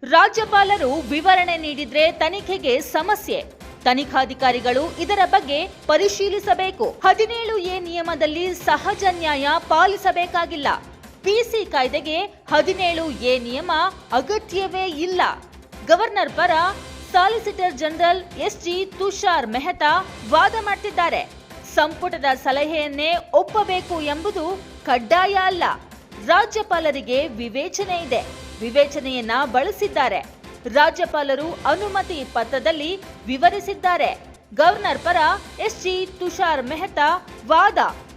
ರಾಜ್ಯಪಾಲರು ವಿವರಣೆ ನೀಡಿದ್ರೆ ತನಿಖೆಗೆ ಸಮಸ್ಯೆ. ತನಿಖಾಧಿಕಾರಿಗಳು ಇದರ ಬಗ್ಗೆ ಪರಿಶೀಲಿಸಬೇಕು. 17A ನಿಯಮದಲ್ಲಿ ಸಹಜ ನ್ಯಾಯ ಪಾಲಿಸಬೇಕಾಗಿಲ್ಲ. ಪಿಸಿ ಕಾಯ್ದೆಗೆ 17A ನಿಯಮ ಅಗತ್ಯವೇ ಇಲ್ಲ. ಗವರ್ನರ್ ಪರ solicitor general SG Tushar Mehta ವಾದ ಮಾಡ್ತಿದ್ದಾರೆ. ಸಂಪುಟದ ಸಲಹೆಯನ್ನೇ ಒಪ್ಪಬೇಕು ಎಂಬುದು ಕಡ್ಡಾಯ ಅಲ್ಲ. ರಾಜ್ಯಪಾಲರಿಗೆ ವಿವೇಚನೆ ಇದೆ. ವಿವೇಚನೆಯನ್ನ ಬಳಸಿದ್ದಾರೆ. ರಾಜ್ಯಪಾಲರು ಅನುಮತಿ ಪತ್ರದಲ್ಲಿ ವಿವರಿಸಿದ್ದಾರೆ. ಗವರ್ನರ್ ಪರ ಎಸ್ಜಿ ತುಷಾರ್ ಮೆಹ್ತಾ ವಾದ